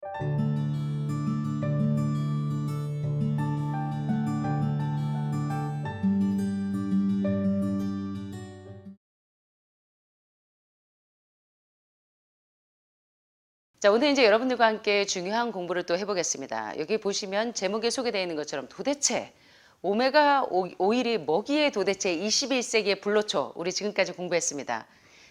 자, 오늘 이제 여러분들과 함께 중요한 공부를 또 해보겠습니다. 여기 보시면 제목에 소개되어 있는 것처럼 도대체 오메가 오일이 뭐기에 도대체 21세기의 불로초, 우리 지금까지 공부했습니다.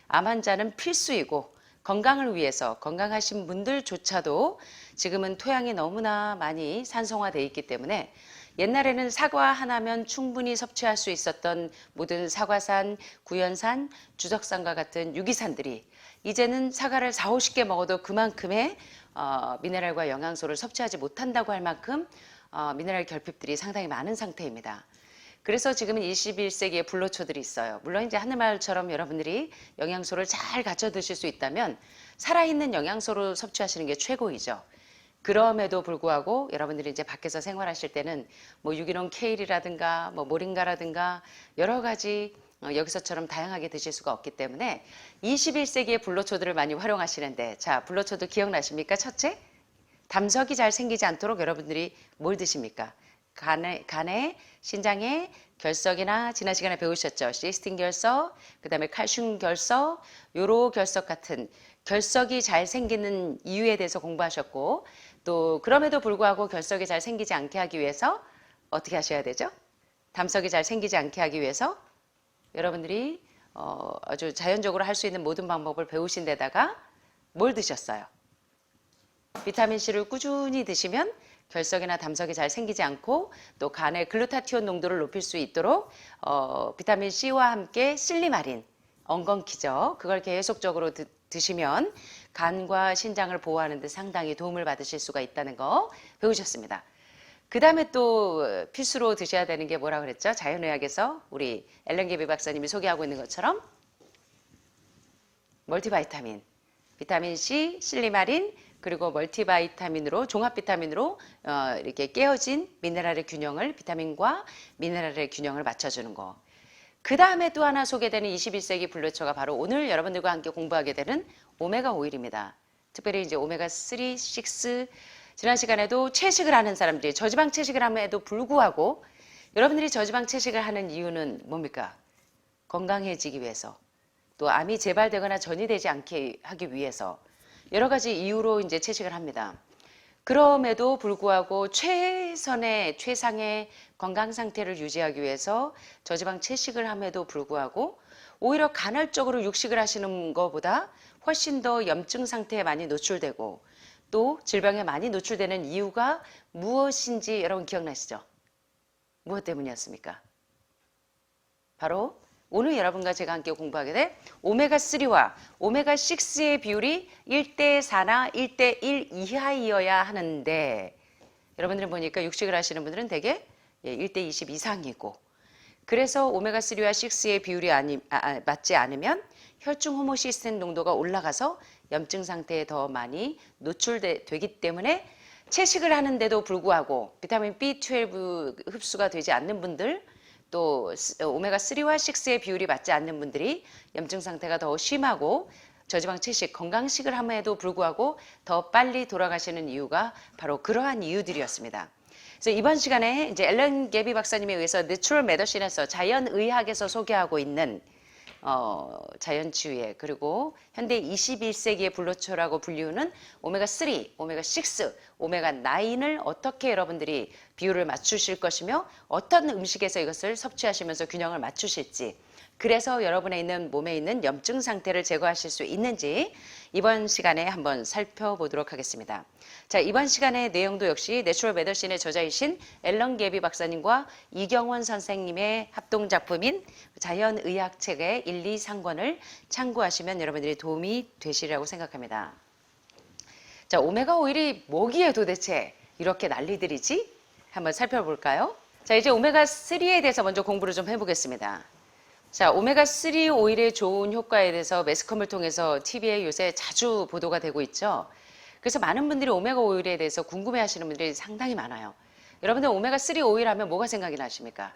암 환자는 필수이고 건강을 위해서 건강하신 분들조차도 지금은 토양이 너무나 많이 산성화되어 있기 때문에 옛날에는 사과 하나면 충분히 섭취할 수 있었던 모든 사과산, 구연산, 주석산과 같은 유기산들이 이제는 사과를 4, 50개 먹어도 그만큼의 미네랄과 영양소를 섭취하지 못한다고 할 만큼 미네랄 결핍들이 상당히 많은 상태입니다. 그래서 지금은 21세기의 불로초들이 있어요. 물론 이제 하늘마을처럼 여러분들이 영양소를 잘 갖춰 드실 수 있다면 살아있는 영양소로 섭취하시는 게 최고이죠. 그럼에도 불구하고 여러분들이 이제 밖에서 생활하실 때는 뭐 유기농 케일이라든가 뭐 모링가라든가 여러 가지 여기서처럼 다양하게 드실 수가 없기 때문에 21세기의 불로초들을 많이 활용하시는데, 자, 불로초도 기억나십니까? 첫째, 담석이 잘 생기지 않도록 여러분들이 뭘 드십니까? 간에, 신장에 결석이나 지난 시간에 배우셨죠? 시스틴 결석, 그 다음에 칼슘 결석, 요로 결석 같은 결석이 잘 생기는 이유에 대해서 공부하셨고, 또 그럼에도 불구하고 결석이 잘 생기지 않게 하기 위해서 어떻게 하셔야 되죠? 담석이 잘 생기지 않게 하기 위해서 여러분들이 아주 자연적으로 할 수 있는 모든 방법을 배우신 데다가 뭘 드셨어요? 비타민C를 꾸준히 드시면 결석이나 담석이 잘 생기지 않고 또 간의 글루타티온 농도를 높일 수 있도록 비타민C와 함께 실리마린, 엉겅퀴죠. 그걸 계속적으로 드시면 간과 신장을 보호하는 데 상당히 도움을 받으실 수가 있다는 거 배우셨습니다. 그 다음에 또 필수로 드셔야 되는 게 뭐라 그랬죠? 자연의학에서 우리 앨런 게비 박사님이 소개하고 있는 것처럼 멀티바이타민, 비타민C, 실리마린, 그리고 멀티바이타민으로 종합 비타민으로 이렇게 깨어진 미네랄의 균형을, 비타민과 미네랄의 균형을 맞춰주는 거. 그 다음에 또 하나 소개되는 21세기 불로초가 바로 오늘 여러분들과 함께 공부하게 되는 오메가 오일입니다. 특별히 이제 오메가 3, 6, 지난 시간에도 채식을 하는 사람들이 저지방 채식을 함에도 불구하고 여러분들이 저지방 채식을 하는 이유는 뭡니까? 건강해지기 위해서, 또 암이 재발되거나 전이되지 않게 하기 위해서 여러 가지 이유로 이제 채식을 합니다. 그럼에도 불구하고 최상의 건강 상태를 유지하기 위해서 저지방 채식을 함에도 불구하고 오히려 간헐적으로 육식을 하시는 것보다 훨씬 더 염증 상태에 많이 노출되고 또 질병에 많이 노출되는 이유가 무엇인지 여러분 기억나시죠? 무엇 때문이었습니까? 바로 오늘 여러분과 제가 함께 공부하게 될 오메가3와 오메가6의 비율이 1대4나 1대1 이하이어야 하는데, 여러분들은 보니까 육식을 하시는 분들은 대개 1대20 이상이고, 그래서 오메가3와 6의 비율이 맞지 않으면 혈중 호모시스텐 농도가 올라가서 염증 상태에 더 많이 노출되기 때문에 채식을 하는데도 불구하고 비타민 B12 흡수가 되지 않는 분들, 또 오메가3와 6의 비율이 맞지 않는 분들이 염증 상태가 더 심하고 저지방 채식, 건강식을 함에도 불구하고 더 빨리 돌아가시는 이유가 바로 그러한 이유들이었습니다. 그래서 이번 시간에 이제 앨런 게비 박사님에 의해서 내추럴 메디신에서 자연의학에서 소개하고 있는 자연치유의, 그리고 현대 21세기의 불로초라고 불리우는 오메가3, 오메가6, 오메가9을 어떻게 여러분들이 비율을 맞추실 것이며 어떤 음식에서 이것을 섭취하시면서 균형을 맞추실지, 그래서 여러분의 몸에 있는 염증 상태를 제거하실 수 있는지 이번 시간에 한번 살펴보도록 하겠습니다. 자, 이번 시간의 내용도 역시 내추럴 메디신의 저자이신 앨런 게비 박사님과 이경원 선생님의 합동작품인 자연의학 책의 1, 2, 3권을 참고하시면 여러분들이 도움이 되시리라고 생각합니다. 자, 오메가 오일이 뭐기에 도대체 이렇게 난리들이지? 한번 살펴볼까요? 자, 이제 오메가3에 대해서 먼저 공부를 좀 해보겠습니다. 자, 오메가3 오일의 좋은 효과에 대해서 매스컴을 통해서 TV에 요새 자주 보도가 되고 있죠. 그래서 많은 분들이 오메가 오일에 대해서 궁금해 하시는 분들이 상당히 많아요. 여러분들 오메가3 오일 하면 뭐가 생각이 나십니까?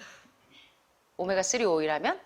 오메가3 오일 하면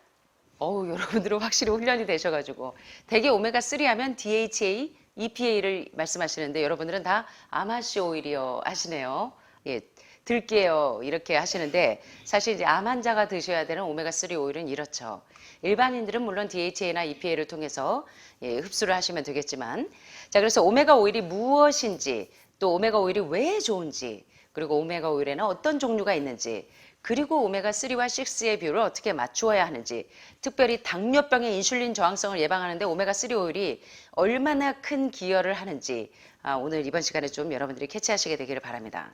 여러분들은 확실히 훈련이 되셔가지고 대개 오메가3 하면 DHA EPA를 말씀하시는데 여러분들은 다 아마씨 오일이요 하시네요. 예, 들게요 이렇게 하시는데 사실 이제 암 환자가 드셔야 되는 오메가3 오일은 이렇죠. 일반인들은 물론 DHA나 EPA를 통해서 예, 흡수를 하시면 되겠지만 자 그래서 오메가 오일이 무엇인지 또 오메가 오일이 왜 좋은지 그리고 오메가 오일에는 어떤 종류가 있는지 그리고 오메가3와 6의 비율을 어떻게 맞추어야 하는지 특별히 당뇨병의 인슐린 저항성을 예방하는데 오메가3 오일이 얼마나 큰 기여를 하는지 오늘 이번 시간에 좀 여러분들이 캐치하시게 되기를 바랍니다.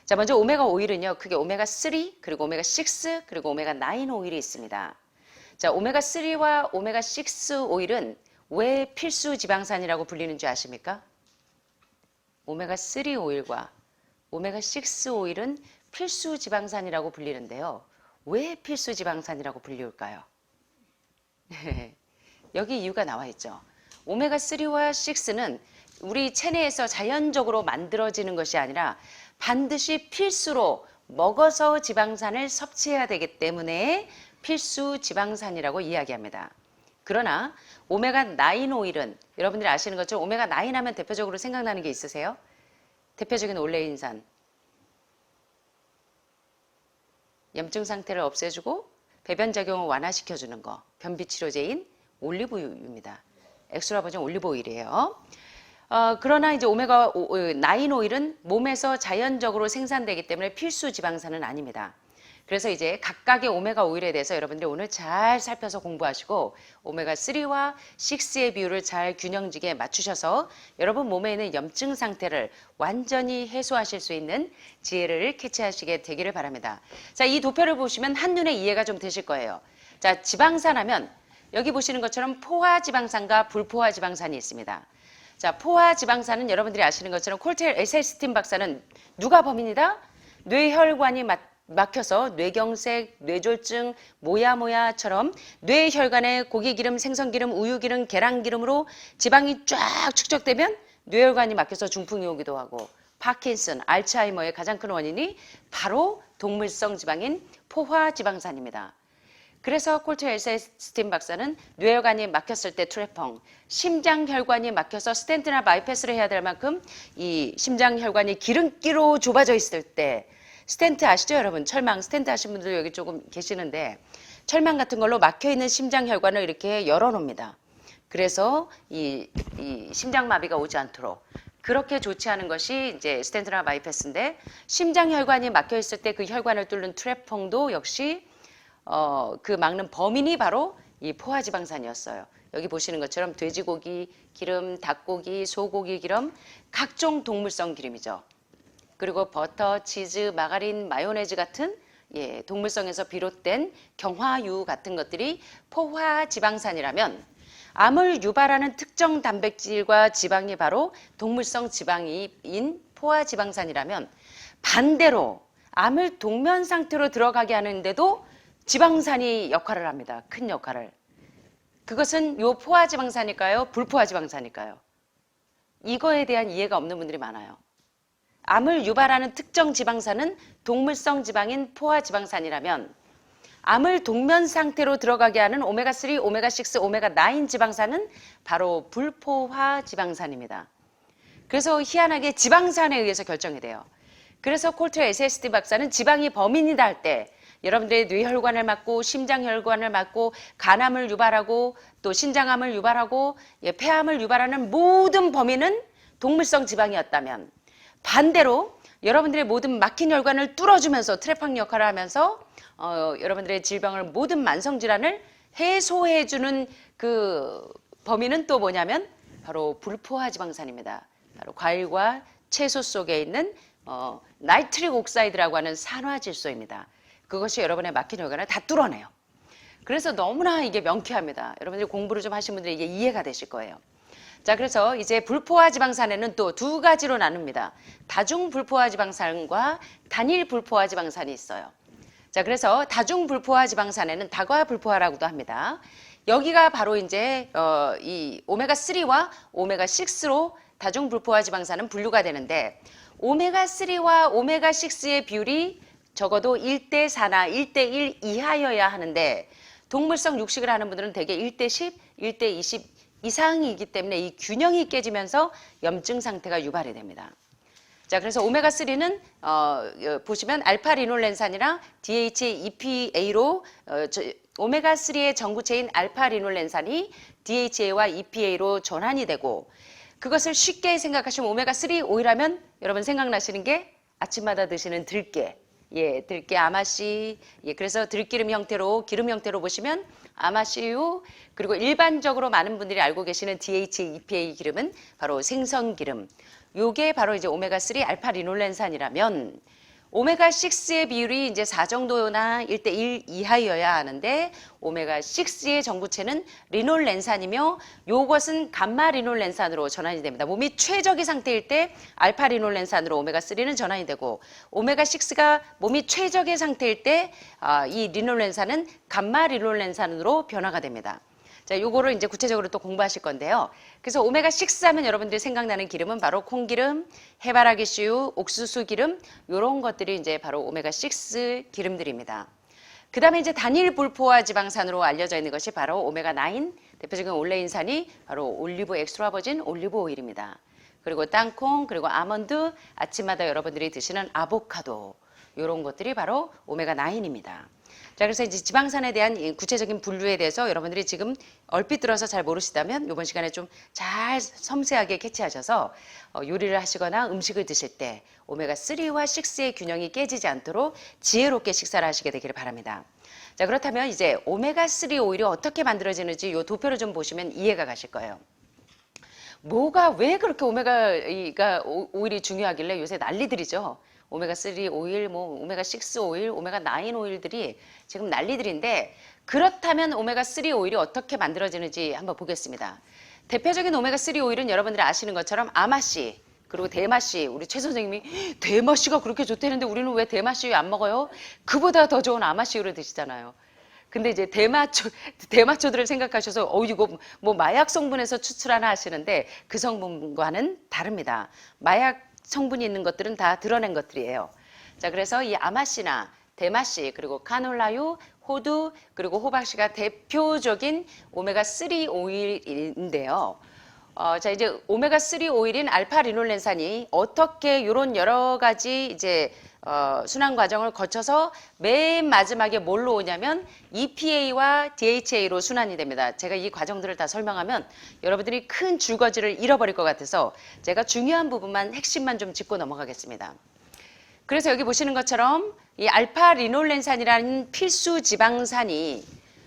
자 먼저 오메가 오일은요 크게 오메가3 그리고 오메가6 그리고 오메가9 오일이 있습니다. 자 오메가3와 오메가6 오일은 왜 필수 지방산이라고 불리는지 아십니까? 오메가3 오일과 오메가6 오일은 필수 지방산이라고 불리는데요. 왜 필수 지방산이라고 불리울까요? 여기 이유가 나와 있죠. 오메가3와 6는 우리 체내에서 자연적으로 만들어지는 것이 아니라 반드시 필수로 먹어서 지방산을 섭취해야 되기 때문에 필수 지방산이라고 이야기합니다. 그러나 오메가9 오일은 여러분들이 아시는 것처럼 오메가9 하면 대표적으로 생각나는 게 있으세요? 대표적인 올레인산. 염증 상태를 없애주고 배변 작용을 완화시켜주는 거. 변비 치료제인 올리브유입니다. 엑스트라 버진 올리브 오일이에요. 그러나 이제 오메가9 오일은 몸에서 자연적으로 생산되기 때문에 필수 지방산은 아닙니다. 그래서 이제 각각의 오메가 오일에 대해서 여러분들이 오늘 잘 살펴서 공부하시고 오메가3와 6의 비율을 잘 균형지게 맞추셔서 여러분 몸에 있는 염증 상태를 완전히 해소하실 수 있는 지혜를 캐치하시게 되기를 바랍니다. 자, 이 도표를 보시면 한눈에 이해가 좀 되실 거예요. 자, 지방산 하면 여기 보시는 것처럼 포화지방산과 불포화지방산이 있습니다. 자, 포화지방산은 여러분들이 아시는 것처럼 콜텔 에셀스틴 박사는 누가 범인이다? 뇌혈관이 막혀서 뇌경색, 뇌졸중, 모야모야처럼 뇌혈관에 고기기름, 생선기름, 우유기름, 계란기름으로 지방이 쫙 축적되면 뇌혈관이 막혀서 중풍이 오기도 하고 파킨슨, 알츠하이머의 가장 큰 원인이 바로 동물성 지방인 포화지방산입니다. 그래서 콜트 에셀스틴 박사는 뇌혈관이 막혔을 때 트레펑, 심장혈관이 막혀서 스텐트나 바이패스를 해야 될 만큼 이 심장혈관이 기름기로 좁아져 있을 때 스텐트 아시죠 여러분? 철망 스텐트 하신 분들 여기 조금 계시는데 철망 같은 걸로 막혀있는 심장혈관을 이렇게 열어놓습니다. 그래서 이 심장마비가 오지 않도록 그렇게 조치하는 것이 이제 스텐트나 바이패스인데 심장혈관이 막혀있을 때 그 혈관을 뚫는 트레펑도 역시 그 막는 범인이 바로 이 포화지방산이었어요. 여기 보시는 것처럼 돼지고기 기름, 닭고기, 소고기 기름, 각종 동물성 기름이죠. 그리고 버터, 치즈, 마가린, 마요네즈 같은 동물성에서 비롯된 경화유 같은 것들이 포화지방산이라면 암을 유발하는 특정 단백질과 지방이 바로 동물성 지방인 포화지방산이라면 반대로 암을 동면 상태로 들어가게 하는데도 지방산이 역할을 합니다. 큰 역할을. 그것은 요 포화지방산일까요? 불포화지방산일까요? 이거에 대한 이해가 없는 분들이 많아요. 암을 유발하는 특정 지방산은 동물성 지방인 포화지방산이라면 암을 동면 상태로 들어가게 하는 오메가3, 오메가6, 오메가9 지방산은 바로 불포화지방산입니다. 그래서 희한하게 지방산에 의해서 결정이 돼요. 그래서 콜트 에셀스틴 박사는 지방이 범인이다 할 때 여러분들의 뇌혈관을 막고 심장혈관을 막고 간암을 유발하고 또 신장암을 유발하고 폐암을 유발하는 모든 범인은 동물성 지방이었다면 반대로 여러분들의 모든 막힌 혈관을 뚫어주면서 트레팡 역할을 하면서 여러분들의 질병을 모든 만성질환을 해소해주는 그 범인은 또 뭐냐면 바로 불포화지방산입니다. 바로 과일과 채소 속에 있는 나이트릭 옥사이드라고 하는 산화질소입니다. 그것이 여러분의 막힌 혈관을 다 뚫어내요. 그래서 너무나 이게 명쾌합니다. 여러분들이 공부를 좀 하신 분들이 이게 이해가 되실 거예요. 자, 그래서 이제 불포화지방산에는 또 두 가지로 나눕니다. 다중불포화지방산과 단일불포화지방산이 있어요. 자, 그래서 다중불포화지방산에는 다과불포화라고도 합니다. 여기가 바로 이제 이 오메가3와 오메가6로 다중불포화지방산은 분류가 되는데 오메가3와 오메가6의 비율이 적어도 1대4나 1대1 이하여야 하는데 동물성 육식을 하는 분들은 대개 1대10, 1대20 이상이기 때문에 이 균형이 깨지면서 염증 상태가 유발이 됩니다. 자, 그래서 오메가3는 보시면 알파리놀렌산이랑 DHA, EPA로 오메가3의 전구체인 알파리놀렌산이 DHA와 EPA로 전환이 되고, 그것을 쉽게 생각하시면 오메가3 오일하면 여러분 생각나시는 게 아침마다 드시는 들깨. 예, 들깨 아마씨. 예, 그래서 들기름 형태로, 기름 형태로 보시면 아마씨유, 그리고 일반적으로 많은 분들이 알고 계시는 DHA, EPA 기름은 바로 생선기름. 요게 바로 이제 오메가3 알파리놀렌산이라면, 오메가6의 비율이 이제 4 정도나 1대1 이하여야 하는데, 오메가6의 전구체는 리놀렌산이며 요것은 감마리놀렌산으로 전환이 됩니다. 몸이 최적의 상태일 때 알파리놀렌산으로 오메가3는 전환이 되고, 오메가6가 몸이 최적의 상태일 때 이 리놀렌산은 감마리놀렌산으로 변화가 됩니다. 자, 요거를 이제 구체적으로 또 공부하실 건데요. 그래서 오메가6 하면 여러분들이 생각나는 기름은 바로 콩기름, 해바라기씨유, 옥수수 기름, 요런 것들이 이제 바로 오메가6 기름들입니다. 그 다음에 이제 단일 불포화 지방산으로 알려져 있는 것이 바로 오메가9, 대표적인 올레인산이 바로 올리브 엑스트라 버진 올리브 오일입니다. 그리고 땅콩, 그리고 아몬드, 아침마다 여러분들이 드시는 아보카도, 요런 것들이 바로 오메가9입니다. 자, 그래서 이제 지방산에 대한 구체적인 분류에 대해서 여러분들이 지금 얼핏 들어서 잘 모르시다면 이번 시간에 좀 잘 섬세하게 캐치하셔서 요리를 하시거나 음식을 드실 때 오메가3와 6의 균형이 깨지지 않도록 지혜롭게 식사를 하시게 되기를 바랍니다. 자, 그렇다면 이제 오메가3 오일이 어떻게 만들어지는지 이 도표를 좀 보시면 이해가 가실 거예요. 뭐가 왜 그렇게 오메가 오일이 중요하길래 요새 난리들이죠. 오메가3 오일, 오메가6 오일, 오메가9 오일들이 지금 난리들인데, 그렇다면 오메가3 오일이 어떻게 만들어지는지 한번 보겠습니다. 대표적인 오메가3 오일은 여러분들이 아시는 것처럼 아마씨, 그리고 대마씨. 우리 최 선생님이 대마씨가 그렇게 좋다는데 우리는 왜 대마씨유 안 먹어요? 그보다 더 좋은 아마씨유를 드시잖아요. 근데 이제 대마초들을 생각하셔서 이거 뭐 마약 성분에서 추출하나 하시는데, 그 성분과는 다릅니다. 마약 성분이 있는 것들은 다 드러낸 것들이에요. 자, 그래서 이 아마씨나 대마씨, 그리고 카놀라유, 호두, 그리고 호박씨가 대표적인 오메가3 오일인데요. 자, 이제 오메가3 오일인 알파리놀렌산이 어떻게 이런 여러 가지 이제 순환 과정을 거쳐서 맨 마지막에 뭘로 오냐면 EPA와 DHA로 순환이 됩니다. 제가 이 과정들을 다 설명하면 여러분들이 큰 줄거지를 잃어버릴 것 같아서 제가 중요한 부분만, 핵심만 좀 짚고 넘어가겠습니다. 그래서 여기 보시는 것처럼 이 알파리놀렌산이라는 필수 지방산이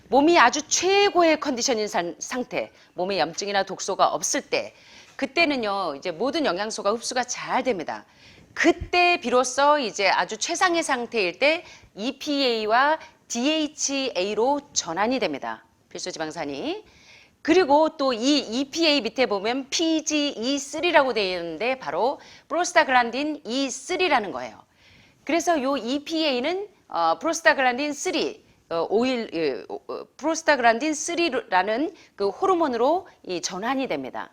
몸이 아주 최고의 컨디션인 상태, 몸에 염증이나 독소가 없을 때, 그때는요, 이제 모든 영양소가 흡수가 잘 됩니다. 그때 비로소 이제 아주 최상의 상태일 때 EPA와 DHA로 전환이 됩니다. 필수 지방산이. 그리고 또 이 EPA 밑에 보면 PGE3라고 되어 있는데 바로 프로스타글란딘 E3라는 거예요. 그래서 요 EPA는 프로스타글란딘 3, 프로스타글란딘 3라는 그 호르몬으로 전환이 됩니다.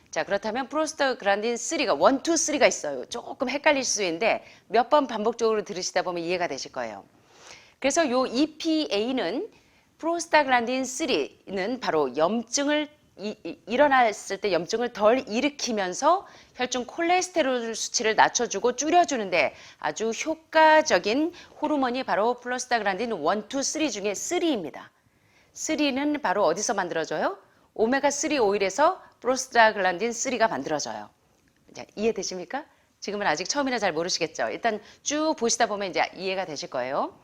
자, 그렇다면 프로스타글란딘 3가 1, 2, 3가 있어요. 조금 헷갈릴 수 있는데 몇 번 반복적으로 들으시다 보면 이해가 되실 거예요. 그래서 요 EPA는 프로스타글란딘 3는 바로 염증을 일어났을 때 염증을 덜 일으키면서 혈중 콜레스테롤 수치를 낮춰주고 줄여주는데 아주 효과적인 호르몬이 바로 프로스타글란딘 1, 2, 3 중에 3입니다. 3는 바로 어디서 만들어져요? 오메가3 오일에서 프로스타글란딘 3가 만들어져요. 자, 이해되십니까? 지금은 아직 처음이라 잘 모르시겠죠? 일단 쭉 보시다 보면 이제 이해가 되실 거예요.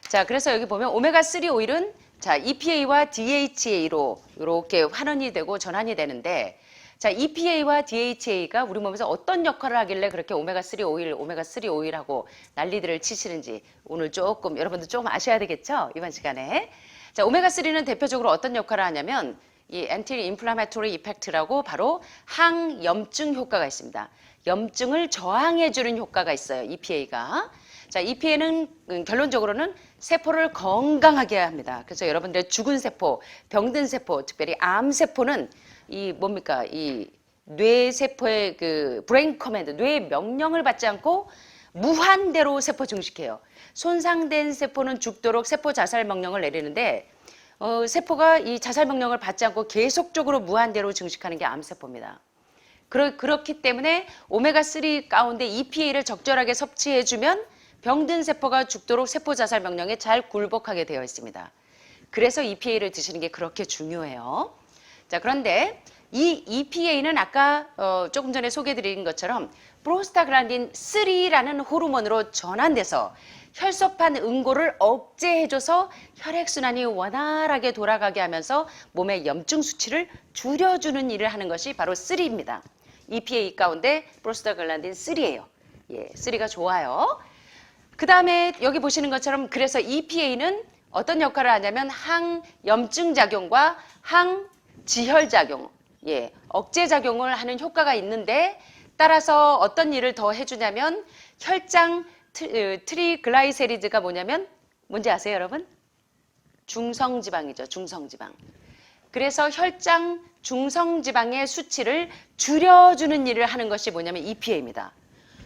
자, 그래서 여기 보면 오메가3 오일은 자, EPA와 DHA로 이렇게 환원이 되고 전환이 되는데, 자, EPA와 DHA가 우리 몸에서 어떤 역할을 하길래 그렇게 오메가3 오일하고 난리들을 치시는지 오늘 조금 여러분들 조금 아셔야 되겠죠? 이번 시간에. 자, 오메가3는 대표적으로 어떤 역할을 하냐면 이 엔티 인플라메토리 이펙트라고 바로 항염증 효과가 있습니다. 염증을 저항해주는 효과가 있어요, EPA가. 자, EPA는 결론적으로는 세포를 건강하게 합니다. 그래서 여러분들의 죽은 세포, 병든 세포, 특별히 암세포는 이 뭡니까? 이 뇌세포의 그 브레인 커맨드, 뇌 명령을 받지 않고 무한대로 세포 증식해요. 손상된 세포는 죽도록 세포 자살 명령을 내리는데 세포가 이 자살 명령을 받지 않고 계속적으로 무한대로 증식하는 게 암세포입니다. 그렇기 때문에 오메가3 가운데 EPA를 적절하게 섭취해주면 병든 세포가 죽도록 세포 자살 명령에 잘 굴복하게 되어 있습니다. 그래서 EPA를 드시는 게 그렇게 중요해요. 자, 그런데 이 EPA는 아까 조금 전에 소개해드린 것처럼 프로스타글란딘 3라는 호르몬으로 전환돼서 혈소판 응고를 억제해줘서 혈액순환이 원활하게 돌아가게 하면서 몸의 염증 수치를 줄여주는 일을 하는 것이 바로 3입니다. EPA 가운데 프로스타글란딘 3예요. 예, 3가 좋아요. 그 다음에 여기 보시는 것처럼 그래서 EPA는 어떤 역할을 하냐면 항염증 작용과 항지혈 작용, 예, 억제 작용을 하는 효과가 있는데 따라서 어떤 일을 더 해주냐면 혈장 트리글라이세리드가 뭐냐면 뭔지 아세요, 여러분? 중성지방이죠, 중성지방. 그래서 혈장 중성지방의 수치를 줄여주는 일을 하는 것이 뭐냐면 EPA입니다.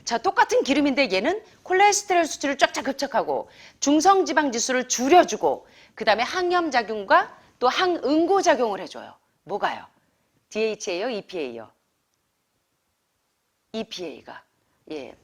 자, 똑같은 기름인데 얘는 콜레스테롤 수치를 쫙쫙 흡착하고 중성지방 지수를 줄여주고 그 다음에 항염작용과 또 항응고작용을 해줘요. 뭐가요? DHA요? EPA요? EPA가. 예.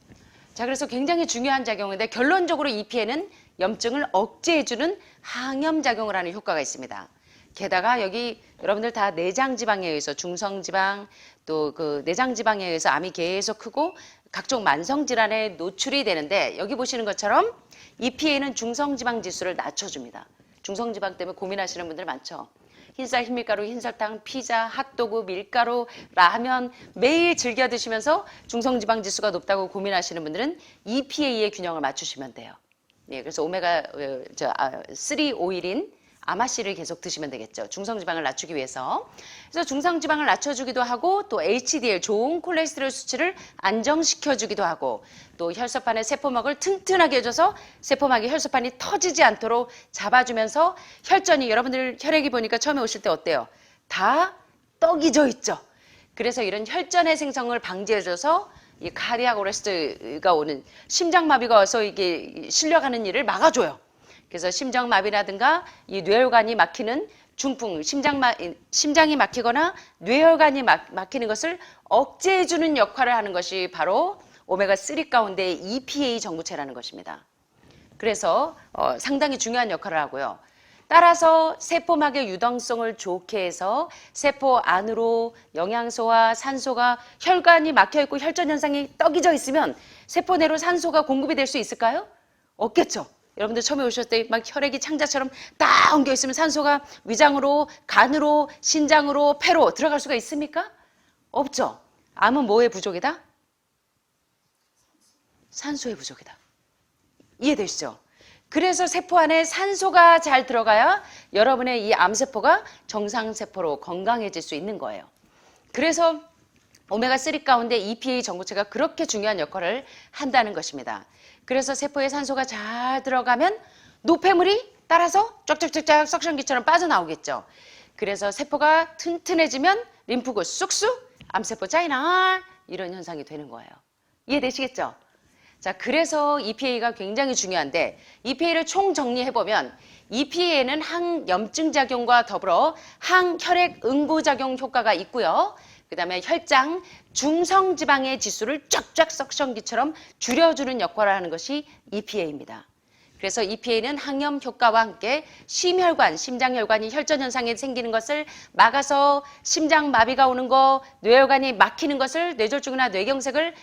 자, 그래서 굉장히 중요한 작용인데 결론적으로 EPA는 염증을 억제해주는 항염작용을 하는 효과가 있습니다. 게다가 여기 여러분들 다 내장지방에 의해서 중성지방 또 그 내장지방에 의해서 암이 계속 크고 각종 만성질환에 노출이 되는데 여기 보시는 것처럼 EPA는 중성지방 지수를 낮춰줍니다. 중성지방 때문에 고민하시는 분들 많죠. 흰쌀, 흰밀가루, 흰설탕, 피자, 핫도그, 밀가루, 라면 매일 즐겨 드시면서 중성지방 지수가 높다고 고민하시는 분들은 EPA의 균형을 맞추시면 돼요. 예, 그래서 오메가3 오일인 아마씨를 계속 드시면 되겠죠. 중성지방을 낮추기 위해서. 그래서 중성지방을 낮춰주기도 하고 또 HDL 좋은 콜레스테롤 수치를 안정시켜주기도 하고 또 혈소판의 세포막을 튼튼하게 해줘서 세포막이 혈소판이 터지지 않도록 잡아주면서 혈전이 여러분들 혈액이 보니까 처음에 오실 때 어때요? 다 떡이져 있죠. 그래서 이런 혈전의 생성을 방지해줘서 이 카디악 어레스트가 오는 심장마비가 와서 이게 실려가는 일을 막아줘요. 그래서 심장마비라든가 이 뇌혈관이 막히는 중풍, 심장이 막히거나 뇌혈관이 막히는 것을 억제해주는 역할을 하는 것이 바로 오메가3 가운데 EPA 정구체라는 것입니다. 그래서 상당히 중요한 역할을 하고요. 따라서 세포막의 유동성을 좋게 해서 세포 안으로 영양소와 산소가 혈관이 막혀있고 혈전 현상이 떡이져 있으면 세포 내로 산소가 공급이 될 수 있을까요? 없겠죠. 여러분들 처음에 오셨을 때 막 혈액이 창자처럼 딱 엉겨 있으면 산소가 위장으로, 간으로, 신장으로, 폐로 들어갈 수가 있습니까? 없죠. 암은 뭐의 부족이다? 산소의 부족이다. 이해되시죠? 그래서 세포 안에 산소가 잘 들어가야 여러분의 이 암세포가 정상세포로 건강해질 수 있는 거예요. 그래서 오메가3 가운데 EPA 정구체가 그렇게 중요한 역할을 한다는 것입니다. 그래서 세포에 산소가 잘 들어가면 노폐물이 따라서 쫙쫙쫙쫙 석션기처럼 빠져나오겠죠. 그래서 세포가 튼튼해지면 림프구 쑥쑥 암세포 짜이나 이런 현상이 되는 거예요. 이해되시겠죠? 자, 그래서 EPA가 굉장히 중요한데 EPA를 총 정리해보면 EPA는 항염증 작용과 더불어 항혈액 응고작용 효과가 있고요. 그 다음에 혈장 중성지방의 지수를 쫙쫙 석션기처럼 줄여주는 역할을 하는 것이 EPA입니다. 그래서 EPA는 항염 효과와 함께 심혈관, 심장혈관이 혈전 현상이 생기는 것을 막아서 심장마비가 오는 거, 뇌혈관이 막히는 것을, 뇌졸중이나 뇌경색을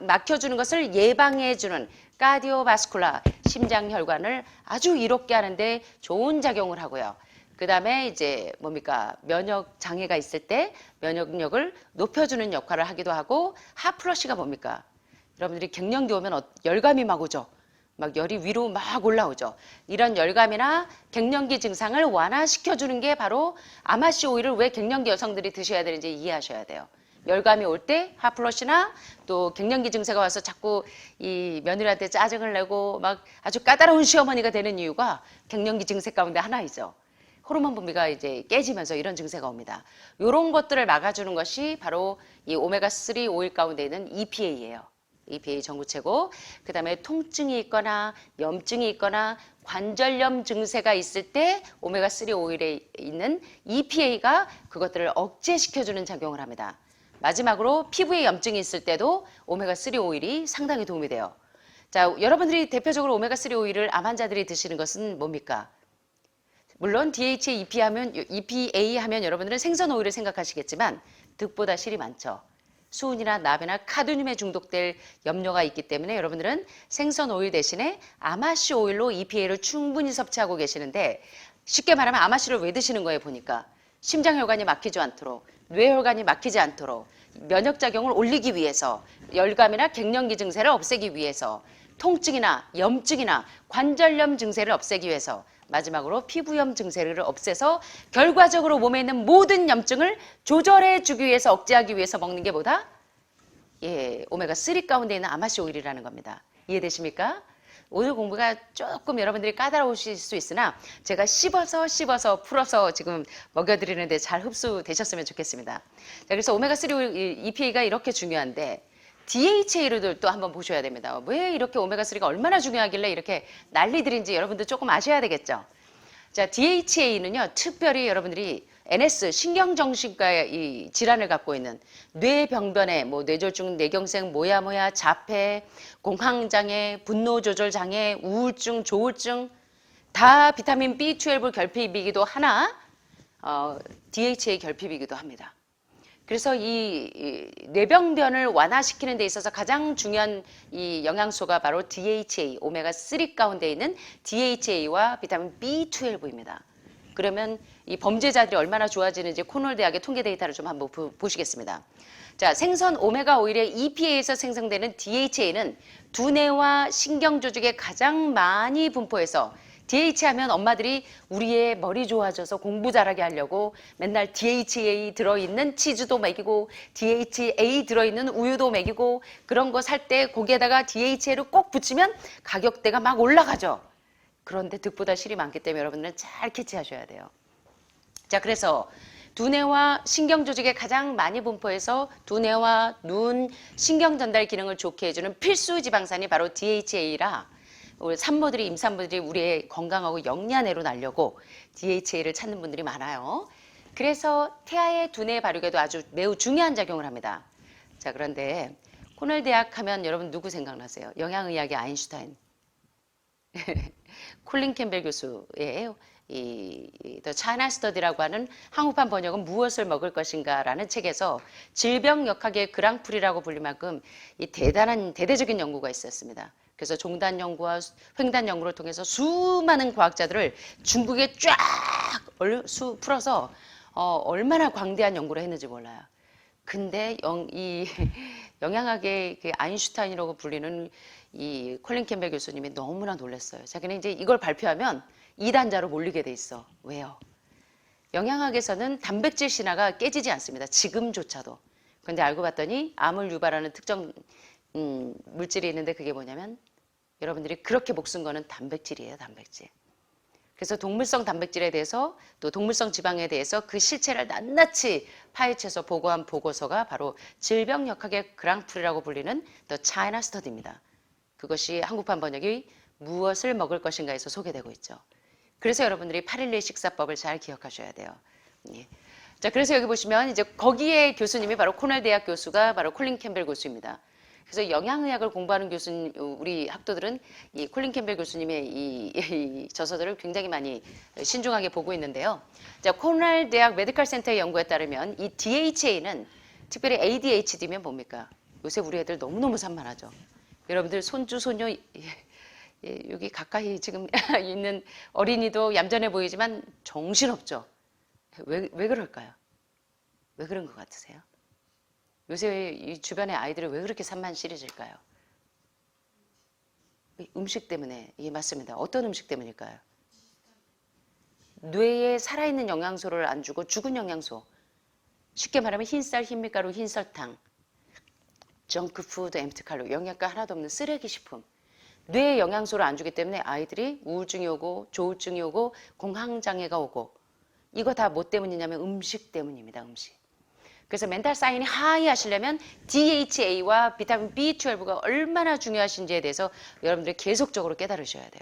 막혀주는 것을 예방해주는 카디오바스쿨라, 심장혈관을 아주 이롭게 하는데 좋은 작용을 하고요. 그 다음에 이제 뭡니까? 면역 장애가 있을 때 면역력을 높여주는 역할을 하기도 하고 핫플러시가 뭡니까? 여러분들이 갱년기 오면 열감이 막 오죠. 막 열이 위로 막 올라오죠. 이런 열감이나 갱년기 증상을 완화시켜주는 게 바로 아마씨 오일을 왜 갱년기 여성들이 드셔야 되는지 이해하셔야 돼요. 열감이 올 때 핫플러시나 또 갱년기 증세가 와서 자꾸 이 며느리한테 짜증을 내고 막 아주 까다로운 시어머니가 되는 이유가 갱년기 증세 가운데 하나이죠. 호르몬 분비가 이제 깨지면서 이런 증세가 옵니다. 이런 것들을 막아주는 것이 바로 이 오메가3 오일 가운데 있는 EPA예요. EPA 전구 최고. 그 다음에 통증이 있거나 염증이 있거나 관절염 증세가 있을 때 오메가3 오일에 있는 EPA가 그것들을 억제시켜주는 작용을 합니다. 마지막으로 피부에 염증이 있을 때도 오메가3 오일이 상당히 도움이 돼요. 자, 여러분들이 대표적으로 오메가3 오일을 암 환자들이 드시는 것은 뭡니까? 물론 DHA, EPA 하면 여러분들은 생선 오일을 생각하시겠지만 득보다 실이 많죠. 수은이나 납이나 카드뮴에 중독될 염려가 있기 때문에 여러분들은 생선 오일 대신에 아마씨 오일로 EPA를 충분히 섭취하고 계시는데, 쉽게 말하면 아마씨를 왜 드시는 거예요 보니까? 심장혈관이 막히지 않도록, 뇌혈관이 막히지 않도록, 면역작용을 올리기 위해서, 열감이나 갱년기 증세를 없애기 위해서, 통증이나 염증이나 관절염 증세를 없애기 위해서, 마지막으로 피부염 증세를 없애서 결과적으로 몸에 있는 모든 염증을 조절해 주기 위해서, 억제하기 위해서 먹는 게 뭐다? 예, 오메가3 가운데 있는 아마씨 오일이라는 겁니다. 이해되십니까? 오늘 공부가 조금 여러분들이 까다로우실 수 있으나 제가 씹어서 풀어서 지금 먹여드리는데 잘 흡수되셨으면 좋겠습니다. 자, 그래서 오메가3 오일, EPA가 이렇게 중요한데 DHA를 또 한번 보셔야 됩니다. 왜 이렇게 오메가3가 얼마나 중요하길래 이렇게 난리들인지 여러분들 조금 아셔야 되겠죠. 자, DHA는요, 특별히 여러분들이 NS, 신경정신과의 이 질환을 갖고 있는 뇌병변에 뭐 뇌졸중, 뇌경색, 모야모야, 자폐, 공황장애, 분노조절장애, 우울증, 조울증 다 비타민 B12 결핍이기도 하나 DHA 결핍이기도 합니다. 그래서 이 뇌병변을 완화시키는 데 있어서 가장 중요한 이 영양소가 바로 DHA, 오메가3 가운데 있는 DHA와 비타민 B12입니다. 그러면 이 범죄자들이 얼마나 좋아지는지 코넬 대학의 통계 데이터를 좀 한번 보시겠습니다. 자, 생선 오메가 오일의 EPA에서 생성되는 DHA는 두뇌와 신경 조직에 가장 많이 분포해서, DHA 하면 엄마들이 우리의 머리 좋아져서 공부 잘하게 하려고 맨날 DHA 들어있는 치즈도 먹이고 DHA 들어있는 우유도 먹이고 그런 거 살 때 거기에다가 DHA를 꼭 붙이면 가격대가 막 올라가죠. 그런데 득보다 실이 많기 때문에 여러분들은 잘 캐치하셔야 돼요. 자, 그래서 두뇌와 신경 조직에 가장 많이 분포해서 두뇌와 눈, 신경 전달 기능을 좋게 해주는 필수 지방산이 바로 DHA라 우리 산모들이, 임산부들이 우리의 건강하고 영양애로 날려고 DHA를 찾는 분들이 많아요. 그래서 태아의 두뇌 발육에도 아주 매우 중요한 작용을 합니다. 자, 그런데 코넬 대학 하면 여러분 누구 생각나세요? 영양의학의 아인슈타인. 콜린 캠벨 교수의 The China Study라고 하는 한국판 번역은 무엇을 먹을 것인가라는 책에서 질병역학의 그랑프리라고 불릴 만큼 이 대대적인 연구가 있었습니다. 그래서 종단 연구와 횡단 연구를 통해서 수많은 과학자들을 중국에 쫙 풀어서 얼마나 광대한 연구를 했는지 몰라요. 근데 이 영양학의 그 아인슈타인이라고 불리는 이 콜린 캠벨 교수님이 너무나 놀랐어요. 자기는 이제 이걸 발표하면 이단자로 몰리게 돼 있어. 왜요? 영양학에서는 단백질 신화가 깨지지 않습니다. 지금조차도. 그런데 알고 봤더니 암을 유발하는 특정 물질이 있는데 그게 뭐냐면 여러분들이 그렇게 목숨 거는 단백질이에요. 단백질. 그래서 동물성 단백질에 대해서 또 동물성 지방에 대해서 그 실체를 낱낱이 파헤쳐서 보고한 보고서가 바로 질병역학의 그랑프리라고 불리는 The China Study입니다. 그것이 한국판 번역이 무엇을 먹을 것인가에서 소개되고 있죠. 그래서 여러분들이 8.11 식사법을 잘 기억하셔야 돼요. 예. 자, 그래서 여기 보시면 이제 거기에 교수님이 바로 코넬 대학 교수가 바로 콜린 캠벨 교수입니다. 그래서 영양의학을 공부하는 교수님, 우리 학도들은 이 콜린 캠벨 교수님의 이 저서들을 굉장히 많이 신중하게 보고 있는데요. 자, 코넬 대학 메디컬 센터의 연구에 따르면 이 DHA는 특별히 ADHD면 뭡니까? 요새 우리 애들 너무너무 산만하죠. 여러분들 손주, 손녀, 여기 가까이 지금 있는 어린이도 얌전해 보이지만 정신없죠. 왜 그럴까요? 왜 그런 것 같으세요? 요새 이 주변의 아이들이 왜 그렇게 산만시리질까요? 음식 때문에. 예, 맞습니다. 어떤 음식 때문일까요? 뇌에 살아있는 영양소를 안 주고 죽은 영양소. 쉽게 말하면 흰쌀, 흰밀가루, 흰설탕. 정크푸드, 엠프티칼로리, 영양가 하나도 없는 쓰레기 식품. 뇌에 영양소를 안 주기 때문에 아이들이 우울증이 오고 조울증이 오고 공황장애가 오고 이거 다 뭐 때문이냐면 음식 때문입니다. 음식. 그래서 멘탈 사인이 하이 하시려면 DHA와 비타민 B12가 얼마나 중요하신지에 대해서 여러분들이 계속적으로 깨달으셔야 돼요.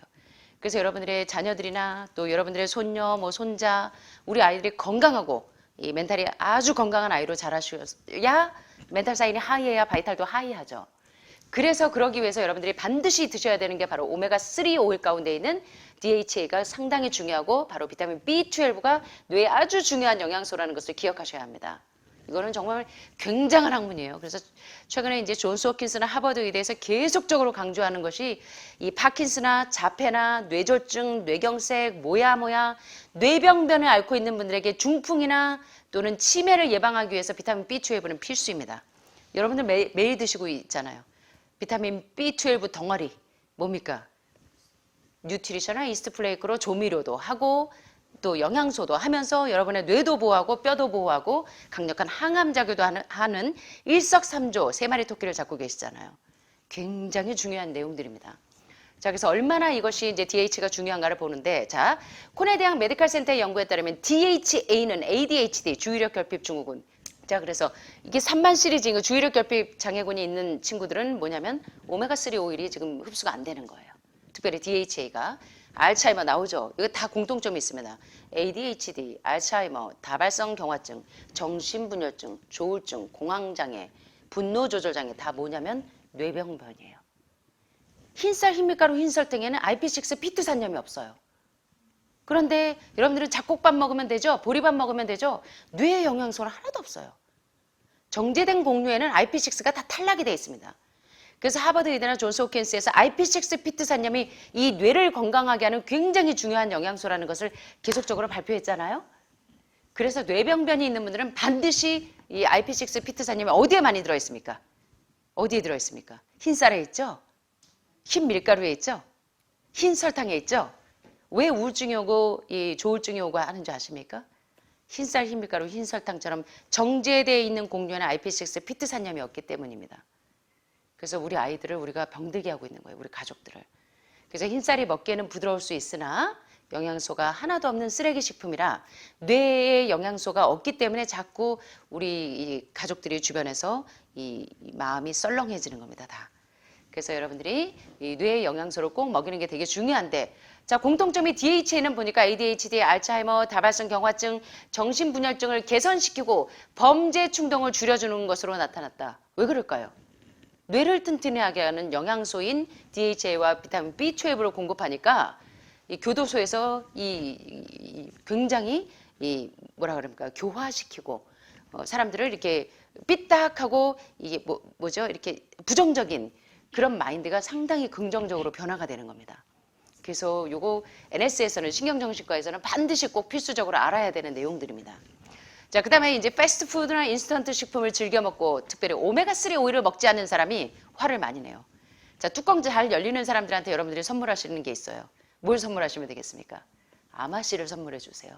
그래서 여러분들의 자녀들이나 또 여러분들의 손녀, 뭐 손자, 우리 아이들이 건강하고 이 멘탈이 아주 건강한 아이로 자라셔야 멘탈 사인이 하이해야 바이탈도 하이하죠. 그래서 그러기 위해서 여러분들이 반드시 드셔야 되는 게 바로 오메가3 오일 가운데 있는 DHA가 상당히 중요하고 바로 비타민 B12가 뇌에 아주 중요한 영양소라는 것을 기억하셔야 합니다. 이거는 정말 굉장한 학문이에요. 그래서 최근에 이제 존스 홉킨스나 하버드 의대에서 계속적으로 강조하는 것이 이 파킨스나 자폐나 뇌졸중, 뇌경색, 뭐야 뇌병변을 앓고 있는 분들에게 중풍이나 또는 치매를 예방하기 위해서 비타민 B12는 필수입니다. 여러분들 매일 드시고 있잖아요. 비타민 B12 덩어리 뭡니까? 뉴트리셔널 이스트 플레이크로 조미료도 하고 또 영양소도 하면서 여러분의 뇌도 보호하고 뼈도 보호하고 강력한 항암 작용도 하는 일석삼조 세 마리 토끼를 잡고 계시잖아요. 굉장히 중요한 내용들입니다. 자, 그래서 얼마나 이것이 이제 DH가 중요한가를 보는데, 자, 코넬 대학 메디컬 센터의 연구에 따르면 DHA는 ADHD 주의력 결핍 증후군. 자, 그래서 이게 3만 시리즈 주의력 결핍 장애군이 있는 친구들은 뭐냐면 오메가3 오일이 지금 흡수가 안 되는 거예요. 특별히 DHA가. 알츠하이머 나오죠. 이거 다 공통점이 있습니다. ADHD, 알츠하이머, 다발성 경화증, 정신분열증, 조울증, 공황장애, 분노조절장애 다 뭐냐면 뇌병변이에요. 흰쌀 흰밀가루 흰설탕에는 IP6 피투산염이 없어요. 그런데 여러분들은 잡곡밥 먹으면 되죠? 보리밥 먹으면 되죠? 뇌에 영양소는 하나도 없어요. 정제된 곡류에는 IP6가 다 탈락이 되어 있습니다. 그래서 하버드 의대나 존스 홉킨스에서 IP6 피투산염이 이 뇌를 건강하게 하는 굉장히 중요한 영양소라는 것을 계속적으로 발표했잖아요. 그래서 뇌병변이 있는 분들은 반드시 이 IP6 피투산염이 어디에 많이 들어있습니까? 어디에 들어있습니까? 흰쌀에 있죠? 흰 밀가루에 있죠? 흰 설탕에 있죠? 왜 우울증이 오고 이 조울증이 오고 하는 줄 아십니까? 흰쌀, 흰밀가루, 흰설탕처럼 정제되어 있는 곡류에는 IP6 피투산염이 없기 때문입니다. 그래서 우리 아이들을 우리가 병들게 하고 있는 거예요. 우리 가족들을. 그래서 흰쌀이 먹기에는 부드러울 수 있으나 영양소가 하나도 없는 쓰레기 식품이라 뇌에 영양소가 없기 때문에 자꾸 우리 이 가족들이 주변에서 이 마음이 썰렁해지는 겁니다. 다. 그래서 여러분들이 이 뇌의 영양소를 꼭 먹이는 게 되게 중요한데, 자, 공통점이 DHA는 보니까 ADHD, 알츠하이머, 다발성 경화증, 정신분열증을 개선시키고 범죄 충동을 줄여주는 것으로 나타났다. 왜 그럴까요? 뇌를 튼튼하게 하는 영양소인 DHA와 비타민 B12를 공급하니까 이 교도소에서 굉장히 뭐라 그럽니까? 교화시키고 사람들을 이렇게 삐딱하고 이게 뭐죠? 이렇게 부정적인 그런 마인드가 상당히 긍정적으로 변화가 되는 겁니다. 그래서 요거 NS에서는 신경정신과에서는 반드시 꼭 필수적으로 알아야 되는 내용들입니다. 자, 그 다음에 이제 패스트푸드나 인스턴트 식품을 즐겨 먹고 특별히 오메가3 오일을 먹지 않는 사람이 화를 많이 내요. 자, 뚜껑 잘 열리는 사람들한테 여러분들이 선물하시는 게 있어요. 뭘 선물하시면 되겠습니까? 아마씨를 선물해 주세요.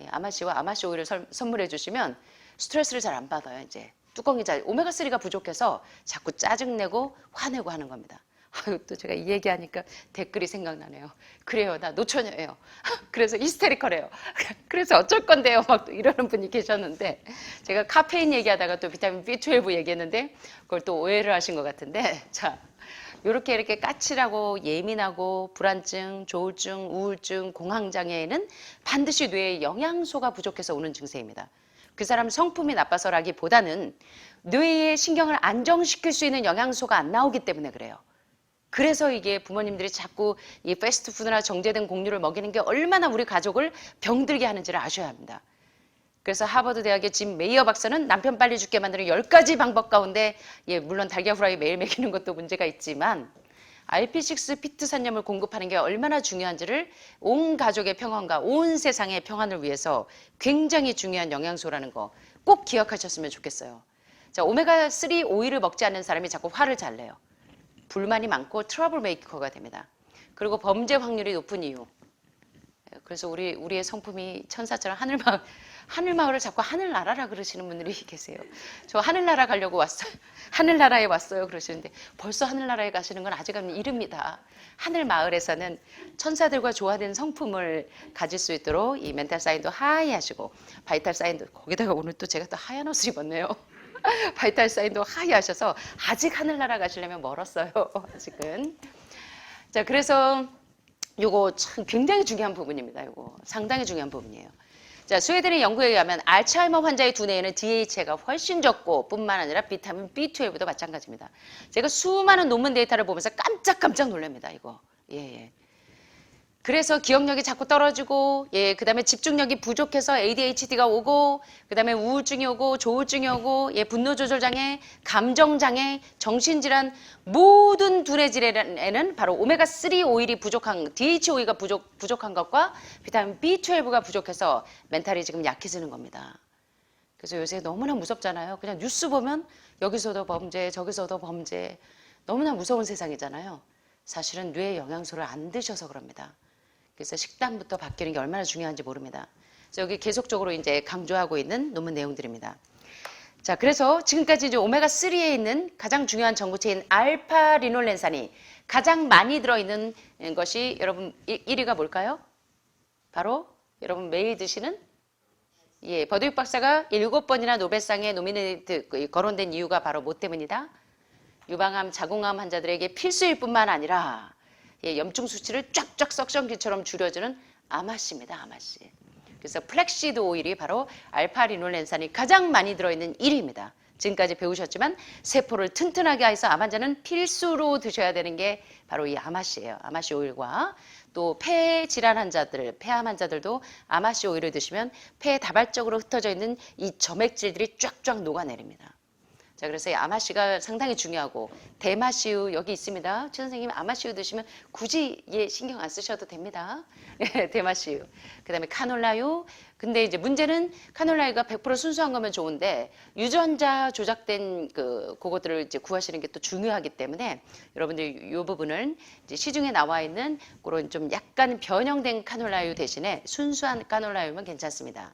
예, 아마씨와 아마씨 오일을 선물해 주시면 스트레스를 잘 안 받아요. 이제 뚜껑이 오메가3가 부족해서 자꾸 짜증내고 화내고 하는 겁니다. 아유, 또 제가 이 얘기하니까 댓글이 생각나네요. 그래요, 나 노처녀예요. 그래서 히스테리컬해요. 그래서 어쩔 건데요, 막 이러는 분이 계셨는데, 제가 카페인 얘기하다가 또 비타민 B12 얘기했는데 그걸 또 오해를 하신 것 같은데, 자, 이렇게 까칠하고 예민하고 불안증, 조울증, 우울증, 공황장애에는 반드시 뇌에 영양소가 부족해서 오는 증세입니다. 그 사람 성품이 나빠서라기보다는 뇌의 신경을 안정시킬 수 있는 영양소가 안 나오기 때문에 그래요. 그래서 이게 부모님들이 자꾸 이 패스트푸드나 정제된 곡류를 먹이는 게 얼마나 우리 가족을 병들게 하는지를 아셔야 합니다. 그래서 하버드 대학의 짐 메이어 박사는 남편 빨리 죽게 만드는 10가지 방법 가운데, 예, 물론 달걀 후라이 매일 먹이는 것도 문제가 있지만 IP6 피투산염을 공급하는 게 얼마나 중요한지를 온 가족의 평안과 온 세상의 평안을 위해서 굉장히 중요한 영양소라는 거 꼭 기억하셨으면 좋겠어요. 자, 오메가3 오일을 먹지 않는 사람이 자꾸 화를 잘 내요. 불만이 많고 트러블 메이커가 됩니다. 그리고 범죄 확률이 높은 이유. 그래서 우리의 성품이 천사처럼 하늘마을을 자꾸 하늘나라라 그러시는 분들이 계세요. 저 하늘나라 가려고 왔어요. 하늘나라에 왔어요 그러시는데 벌써 하늘나라에 가시는 건 아직은 이릅니다. 하늘마을에서는 천사들과 조화된 성품을 가질 수 있도록 이 멘탈 사인도 하이 하시고 바이탈 사인도 거기다가 오늘 또 제가 또 하얀 옷을 입었네요. 바이탈 사인도 하이 하셔서 아직 하늘나라 가시려면 멀었어요. 아직은. 자, 그래서 요거 참 굉장히 중요한 부분입니다. 요거 상당히 중요한 부분이에요. 자, 스웨덴의 연구에 의하면 알츠하이머 환자의 두뇌에는 DHA가 훨씬 적고 뿐만 아니라 비타민 B12도 마찬가지입니다. 제가 수많은 논문 데이터를 보면서 깜짝깜짝 놀랍니다. 이거. 예. 그래서 기억력이 자꾸 떨어지고, 예, 그 다음에 집중력이 부족해서 ADHD가 오고, 그 다음에 우울증이 오고, 조울증이 오고, 예, 분노조절장애, 감정장애, 정신질환, 모든 두뇌 질환에는 바로 오메가3 오일이 부족한, DHOE가 부족한 것과 비타민 B12가 부족해서 멘탈이 지금 약해지는 겁니다. 그래서 요새 너무나 무섭잖아요. 그냥 뉴스 보면 여기서도 범죄, 저기서도 범죄, 너무나 무서운 세상이잖아요. 사실은 뇌 영양소를 안 드셔서 그럽니다. 그래서 식단부터 바뀌는 게 얼마나 중요한지 모릅니다. 그래서 여기 계속적으로 이제 강조하고 있는 논문 내용들입니다. 자, 그래서 지금까지 이제 오메가3에 있는 가장 중요한 전구체인 알파 리놀렌산이 가장 많이 들어있는 것이 여러분 1위가 뭘까요? 바로 여러분 매일 드시는 예, 버드윅 박사가 7번이나 노벨상에 노미네이트 거론된 이유가 바로 뭐 때문이다? 유방암, 자궁암 환자들에게 필수일 뿐만 아니라 예, 염증 수치를 쫙쫙 석션기처럼 줄여주는 아마씨입니다. 아마씨. 그래서 플렉시드 오일이 바로 알파 리놀렌산이 가장 많이 들어있는 1위입니다. 지금까지 배우셨지만 세포를 튼튼하게 해서 암 환자는 필수로 드셔야 되는 게 바로 이 아마씨예요. 아마씨 오일과 또 폐 질환 환자들, 폐암 환자들도 아마씨 오일을 드시면 폐에 다발적으로 흩어져 있는 이 점액질들이 쫙쫙 녹아내립니다. 자, 그래서 이 아마씨가 상당히 중요하고 대마씨유 여기 있습니다. 최 선생님 아마씨유 드시면 굳이 예, 신경 안 쓰셔도 됩니다. 대마씨유. 그다음에 카놀라유. 근데 이제 문제는 카놀라유가 100% 순수한 거면 좋은데 유전자 조작된 그것들을 이제 구하시는 게 또 중요하기 때문에 여러분들 이 부분을 이제 시중에 나와 있는 그런 좀 약간 변형된 카놀라유 대신에 순수한 카놀라유면 괜찮습니다.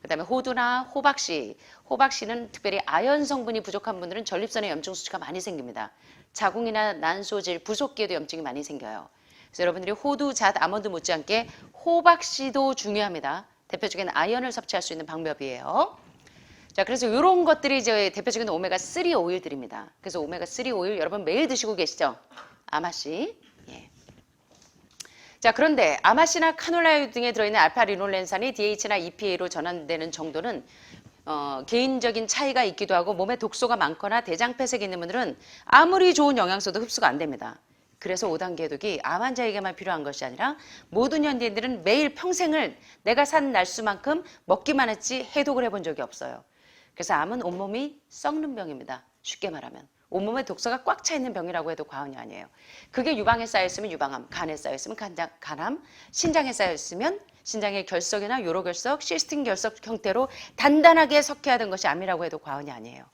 그 다음에 호두나 호박씨, 호박씨는 특별히 아연 성분이 부족한 분들은 전립선에 염증 수치가 많이 생깁니다. 자궁이나 난소질, 부속기에도 염증이 많이 생겨요. 그래서 여러분들이 호두, 잣, 아몬드 못지않게 호박씨도 중요합니다. 대표적인 아연을 섭취할 수 있는 방법이에요. 자, 그래서 이런 것들이 이제 대표적인 오메가3 오일들입니다. 그래서 오메가3 오일 여러분 매일 드시고 계시죠? 아마씨. 예. 자, 그런데 아마씨나 카놀라유 등에 들어있는 알파 리놀렌산이 DH나 EPA로 전환되는 정도는 개인적인 차이가 있기도 하고 몸에 독소가 많거나 대장폐색이 있는 분들은 아무리 좋은 영양소도 흡수가 안 됩니다. 그래서 5단계 해독이 암 환자에게만 필요한 것이 아니라 모든 현대인들은 매일 평생을 내가 산 날수만큼 먹기만 했지 해독을 해본 적이 없어요. 그래서 암은 온몸이 썩는 병입니다. 쉽게 말하면. 온몸에 독소가 꽉 차 있는 병이라고 해도 과언이 아니에요. 그게 유방에 쌓여있으면 유방암, 간에 쌓여있으면 간암, 신장에 쌓여있으면 신장의 결석이나 요로결석, 시스틴 결석 형태로 단단하게 석회하던 것이 암이라고 해도 과언이 아니에요.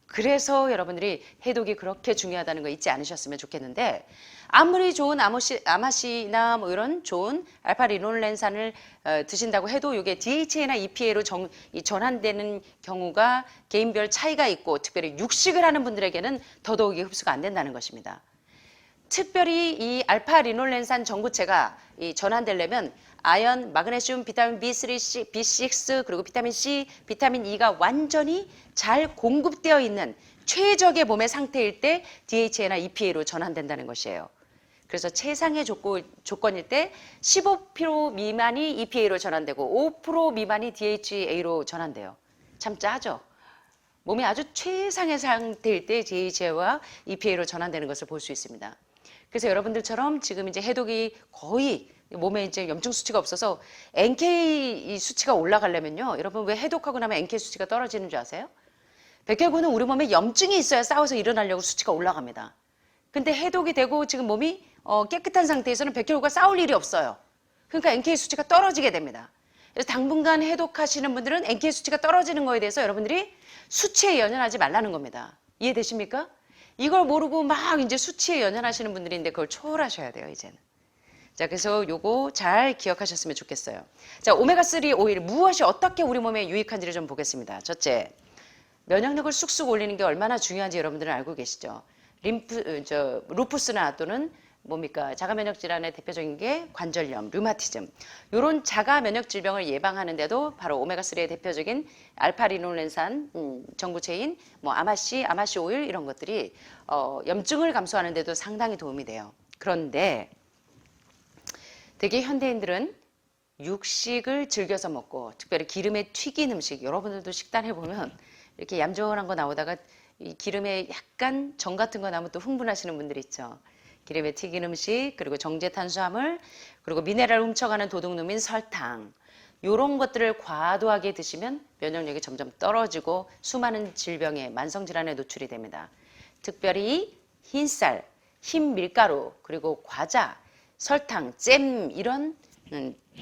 그래서 여러분들이 해독이 그렇게 중요하다는 거 잊지 않으셨으면 좋겠는데 아무리 좋은 아마씨나 뭐 이런 좋은 알파 리놀렌산을 드신다고 해도 이게 DHA나 EPA로 전환되는 경우가 개인별 차이가 있고 특별히 육식을 하는 분들에게는 더더욱이 흡수가 안 된다는 것입니다. 특별히 이 알파 리놀렌산 전구체가 전환되려면 아연, 마그네슘, 비타민 B3, B6 그리고 비타민 C, 비타민 E가 완전히 잘 공급되어 있는 최적의 몸의 상태일 때 DHA나 EPA로 전환된다는 것이에요. 그래서 최상의 조건일 때 15% 미만이 EPA로 전환되고 5% 미만이 DHA로 전환돼요. 참 짜죠? 몸이 아주 최상의 상태일 때 DHA와 EPA로 전환되는 것을 볼 수 있습니다. 그래서 여러분들처럼 지금 이제 해독이 거의 몸에 이제 염증 수치가 없어서 NK 수치가 올라가려면요. 여러분 왜 해독하고 나면 NK 수치가 떨어지는 줄 아세요? 백혈구는 우리 몸에 염증이 있어야 싸워서 일어나려고 수치가 올라갑니다. 근데 해독이 되고 지금 몸이 깨끗한 상태에서는 백혈구가 싸울 일이 없어요. 그러니까 NK 수치가 떨어지게 됩니다. 그래서 당분간 해독하시는 분들은 NK 수치가 떨어지는 거에 대해서 여러분들이 수치에 연연하지 말라는 겁니다. 이해되십니까? 이걸 모르고 막 이제 수치에 연연하시는 분들인데 그걸 초월하셔야 돼요, 이제는. 자, 그래서 요거 잘 기억하셨으면 좋겠어요. 자, 오메가3 오일 무엇이 어떻게 우리 몸에 유익한지를 좀 보겠습니다. 첫째, 면역력을 쑥쑥 올리는 게 얼마나 중요한지 여러분들은 알고 계시죠? 루푸스나 또는 뭡니까? 자가 면역 질환의 대표적인 게 관절염, 류마티즘. 요런 자가 면역 질병을 예방하는데도 바로 오메가3의 대표적인 알파리놀렌산, 전구체인, 뭐 아마씨 오일 이런 것들이 염증을 감소하는 데도 상당히 도움이 돼요. 그런데 되게 현대인들은 육식을 즐겨서 먹고 특별히 기름에 튀긴 음식, 여러분들도 식단 해보면 이렇게 얌전한 거 나오다가 이 기름에 약간 정 같은 거 나오면 또 흥분하시는 분들 있죠. 기름에 튀긴 음식, 그리고 정제 탄수화물, 그리고 미네랄 훔쳐가는 도둑놈인 설탕. 이런 것들을 과도하게 드시면 면역력이 점점 떨어지고 수많은 질병에 만성질환에 노출이 됩니다. 특별히 흰쌀, 흰 밀가루, 그리고 과자, 설탕, 잼 이런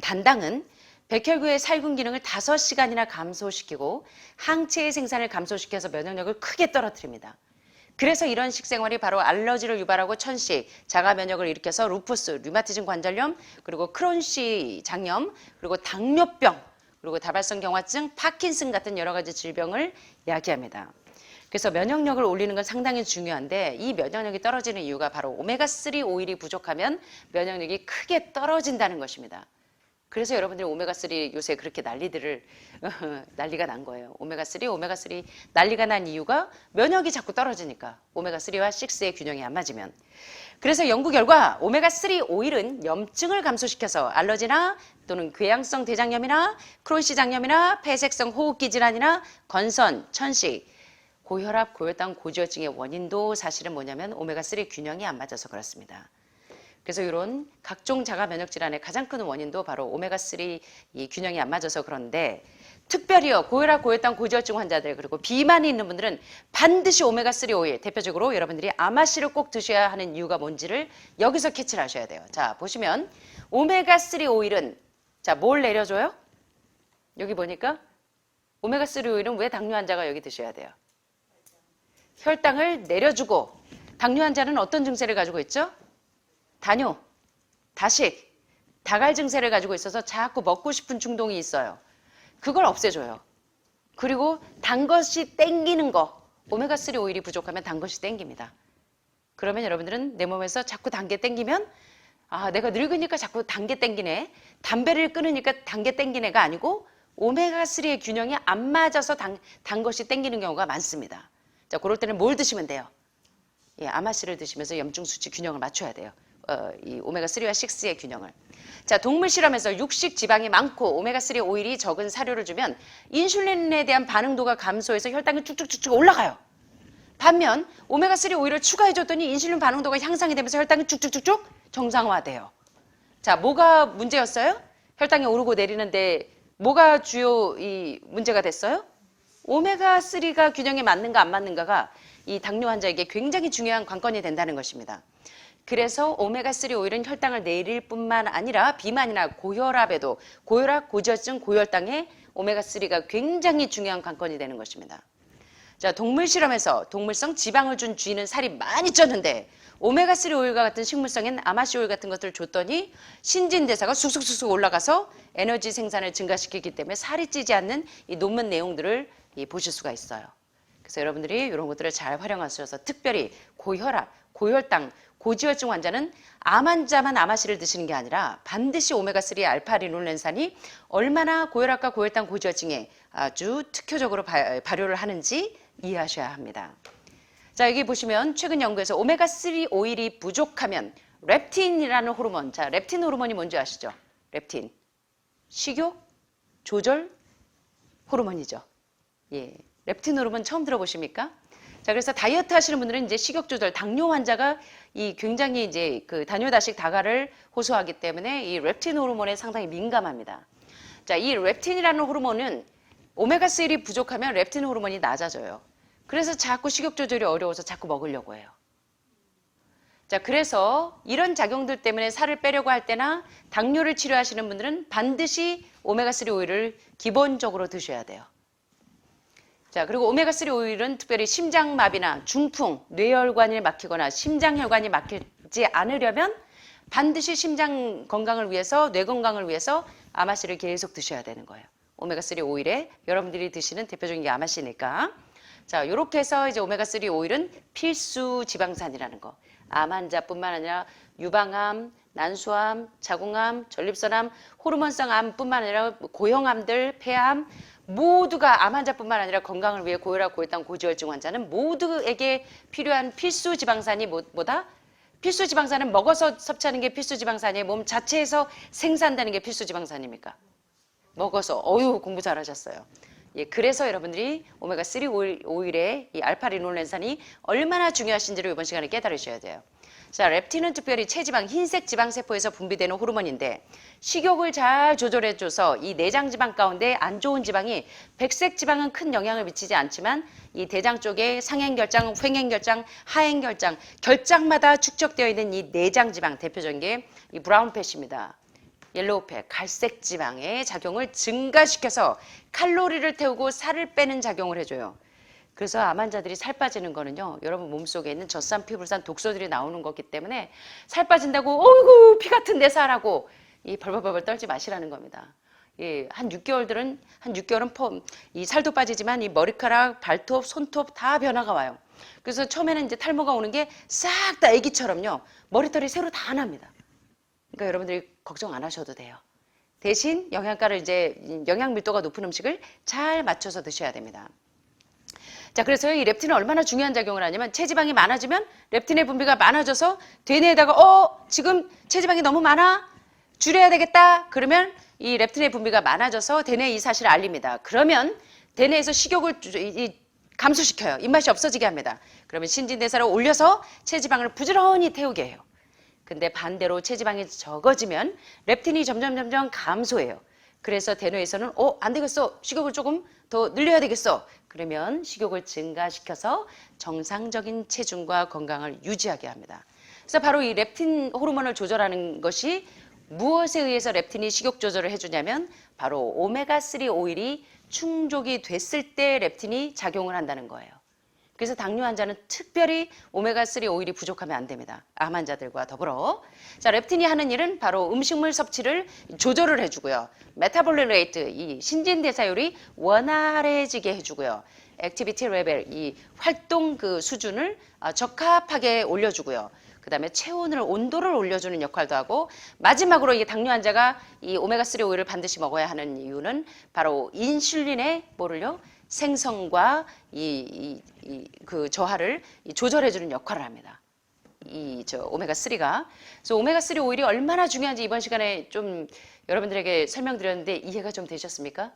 단당은 백혈구의 살균 기능을 5시간이나 감소시키고 항체의 생산을 감소시켜서 면역력을 크게 떨어뜨립니다. 그래서 이런 식생활이 바로 알러지를 유발하고 천식, 자가 면역을 일으켜서 루푸스, 류마티즘 관절염, 그리고 크론씨 장염, 그리고 당뇨병, 그리고 다발성 경화증, 파킨슨 같은 여러 가지 질병을 야기합니다. 그래서 면역력을 올리는 건 상당히 중요한데 이 면역력이 떨어지는 이유가 바로 오메가3 오일이 부족하면 면역력이 크게 떨어진다는 것입니다. 그래서 여러분들이 오메가3 요새 그렇게 난리가 난 거예요. 오메가3 난리가 난 이유가 면역이 자꾸 떨어지니까 오메가3와 6의 균형이 안 맞으면. 그래서 연구 결과 오메가3 오일은 염증을 감소시켜서 알러지나 또는 궤양성 대장염이나 크론씨 장염이나 폐색성 호흡기 질환이나 건선, 천식, 고혈압, 고혈당, 고지혈증의 원인도 사실은 뭐냐면 오메가3 균형이 안 맞아서 그렇습니다. 그래서 이런 각종 자가 면역 질환의 가장 큰 원인도 바로 오메가3 이 균형이 안 맞아서 그런데 특별히요 고혈압, 고혈당, 고지혈증 환자들 그리고 비만이 있는 분들은 반드시 오메가3 오일 대표적으로 여러분들이 아마씨를 꼭 드셔야 하는 이유가 뭔지를 여기서 캐치를 하셔야 돼요. 자 보시면 오메가3 오일은 자 뭘 내려줘요? 여기 보니까 오메가3 오일은 왜 당뇨 환자가 여기 드셔야 돼요? 혈당을 내려주고 당뇨 환자는 어떤 증세를 가지고 있죠? 단뇨, 다식, 다갈 증세를 가지고 있어서 자꾸 먹고 싶은 충동이 있어요. 그걸 없애줘요. 그리고 단 것이 땡기는 거, 오메가3 오일이 부족하면 단 것이 땡깁니다. 그러면 여러분들은 내 몸에서 자꾸 단 게 땡기면 아 내가 늙으니까 자꾸 단 게 땡기네, 담배를 끊으니까 단 게 땡기네가 아니고 오메가3의 균형이 안 맞아서 단 것이 땡기는 경우가 많습니다. 자, 그럴 때는 뭘 드시면 돼요? 예, 아마씨를 드시면서 염증 수치 균형을 맞춰야 돼요. 이 오메가3와 6의 균형을. 자, 동물 실험에서 육식 지방이 많고 오메가3 오일이 적은 사료를 주면 인슐린에 대한 반응도가 감소해서 혈당이 쭉쭉쭉쭉 올라가요. 반면 오메가3 오일을 추가해줬더니 인슐린 반응도가 향상이 되면서 혈당이 쭉쭉쭉쭉 정상화돼요. 자, 뭐가 문제였어요? 혈당이 오르고 내리는데 뭐가 주요 이 문제가 됐어요? 오메가3가 균형에 맞는가 안 맞는가가 이 당뇨 환자에게 굉장히 중요한 관건이 된다는 것입니다. 그래서 오메가3 오일은 혈당을 내릴 뿐만 아니라 비만이나 고혈압에도 고혈압, 고지혈증, 고혈당에 오메가3가 굉장히 중요한 관건이 되는 것입니다. 자, 동물 실험에서 동물성 지방을 준 쥐는 살이 많이 쪘는데 오메가3 오일과 같은 식물성인 아마씨 오일 같은 것들을 줬더니 신진대사가 쑥쑥쑥쑥 올라가서 에너지 생산을 증가시키기 때문에 살이 찌지 않는 이 논문 내용들을 보실 수가 있어요. 그래서 여러분들이 이런 것들을 잘 활용하셔서 특별히 고혈압, 고혈당, 고지혈증 환자는 암 환자만 아마씨를 드시는 게 아니라 반드시 오메가3 알파리놀렌산이 얼마나 고혈압과 고혈당, 고지혈증에 아주 특효적으로 발효를 하는지 이해하셔야 합니다. 자, 여기 보시면 최근 연구에서 오메가3 오일이 부족하면 렙틴이라는 호르몬, 자, 렙틴 호르몬이 뭔지 아시죠? 렙틴, 식욕 조절 호르몬이죠. 예, 렙틴 호르몬 처음 들어보십니까? 자, 그래서 다이어트 하시는 분들은 이제 식욕 조절, 당뇨 환자가 이 굉장히 이제 그 다뇨다식 다가를 호소하기 때문에 이 렙틴 호르몬에 상당히 민감합니다. 자, 이 렙틴이라는 호르몬은 오메가3이 부족하면 렙틴 호르몬이 낮아져요. 그래서 자꾸 식욕 조절이 어려워서 자꾸 먹으려고 해요. 자, 그래서 이런 작용들 때문에 살을 빼려고 할 때나 당뇨를 치료하시는 분들은 반드시 오메가3 오일을 기본적으로 드셔야 돼요. 자, 그리고 오메가3 오일은 특별히 심장마비나 중풍, 뇌혈관이 막히거나 심장혈관이 막히지 않으려면 반드시 심장 건강을 위해서, 뇌 건강을 위해서 아마씨를 계속 드셔야 되는 거예요. 오메가3 오일에 여러분들이 드시는 대표적인 게 아마씨니까. 자, 이렇게 해서 이제 오메가3 오일은 필수 지방산이라는 거. 암 환자뿐만 아니라 유방암, 난소암, 자궁암, 전립선암, 호르몬성 암뿐만 아니라 고형암들, 폐암 모두가 암 환자뿐만 아니라 건강을 위해 고혈압, 고혈당, 고지혈증 환자는 모두에게 필요한 필수 지방산이 뭐다? 필수 지방산은 먹어서 섭취하는 게 필수 지방산이에요. 몸 자체에서 생산되는 게 필수 지방산입니까? 먹어서. 어유 공부 잘하셨어요. 예, 그래서 여러분들이 오메가3 오일의 이 알파리놀렌산이 얼마나 중요하신지를 이번 시간에 깨달으셔야 돼요. 자, 렙틴은 특별히 체지방, 흰색 지방세포에서 분비되는 호르몬인데 식욕을 잘 조절해줘서 이 내장지방 가운데 안 좋은 지방이 백색 지방은 큰 영향을 미치지 않지만 이 대장 쪽에 상행결장, 횡행결장, 하행결장, 결장마다 축적되어 있는 이 내장지방 대표적인 게 이 브라운팻입니다. 옐로우팻, 갈색 지방의 작용을 증가시켜서 칼로리를 태우고 살을 빼는 작용을 해줘요. 그래서 암 환자들이 살 빠지는 거는요, 여러분 몸속에 있는 젖산, 피불산, 독소들이 나오는 거기 때문에 살 빠진다고 어이구 피 같은 내 살하고 이 벌벌벌 떨지 마시라는 겁니다. 예, 한 6개월은 이 살도 빠지지만 이 머리카락, 발톱, 손톱 다 변화가 와요. 그래서 처음에는 이제 탈모가 오는 게 싹 다 아기처럼요, 머리털이 새로 다 납니다. 그러니까 여러분들이 걱정 안 하셔도 돼요. 대신 영양가를 이제 영양 밀도가 높은 음식을 잘 맞춰서 드셔야 됩니다. 자, 그래서 이 렙틴은 얼마나 중요한 작용을 하냐면 체지방이 많아지면 렙틴의 분비가 많아져서 대뇌에다가 지금 체지방이 너무 많아? 줄여야 되겠다. 그러면 이 렙틴의 분비가 많아져서 대뇌에 이 사실을 알립니다. 그러면 대뇌에서 식욕을 감소시켜요. 입맛이 없어지게 합니다. 그러면 신진대사를 올려서 체지방을 부지런히 태우게 해요. 근데 반대로 체지방이 적어지면 렙틴이 점점 감소해요. 그래서 대뇌에서는 안 되겠어. 식욕을 조금 더 늘려야 되겠어. 그러면 식욕을 증가시켜서 정상적인 체중과 건강을 유지하게 합니다. 그래서 바로 이 렙틴 호르몬을 조절하는 것이 무엇에 의해서 렙틴이 식욕 조절을 해주냐면 바로 오메가3 오일이 충족이 됐을 때 렙틴이 작용을 한다는 거예요. 그래서 당뇨 환자는 특별히 오메가3 오일이 부족하면 안 됩니다. 암 환자들과 더불어. 자, 렙틴이 하는 일은 바로 음식물 섭취를 조절을 해주고요. 메타볼릭 레이트, 이 신진대사율이 원활해지게 해주고요. 액티비티 레벨, 이 활동 그 수준을 적합하게 올려주고요. 그 다음에 체온을, 온도를 올려주는 역할도 하고, 마지막으로 이 당뇨 환자가 이 오메가3 오일을 반드시 먹어야 하는 이유는 바로 인슐린의 뭐를요? 생성과 그 저하를 조절해주는 역할을 합니다. 오메가3가. 그래서 오메가3 오일이 얼마나 중요한지 이번 시간에 좀 여러분들에게 설명드렸는데 이해가 좀 되셨습니까?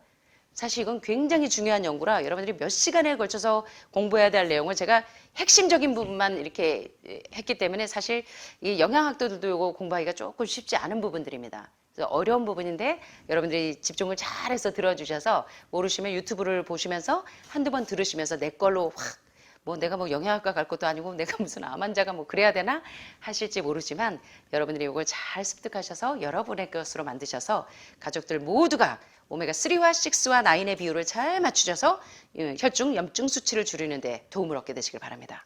사실 이건 굉장히 중요한 연구라 여러분들이 몇 시간에 걸쳐서 공부해야 될 내용을 제가 핵심적인 부분만 이렇게 했기 때문에 사실 이 영양학도들도 공부하기가 조금 쉽지 않은 부분들입니다. 그래서 어려운 부분인데 여러분들이 집중을 잘해서 들어주셔서 모르시면 유튜브를 보시면서 한두 번 들으시면서 내 걸로 확 내가 영양학과 갈 것도 아니고 내가 무슨 암 환자가 그래야 되나 하실지 모르지만 여러분들이 이걸 잘 습득하셔서 여러분의 것으로 만드셔서 가족들 모두가 오메가3와 6와 9의 비율을 잘 맞추셔서 혈중 염증 수치를 줄이는 데 도움을 얻게 되시길 바랍니다.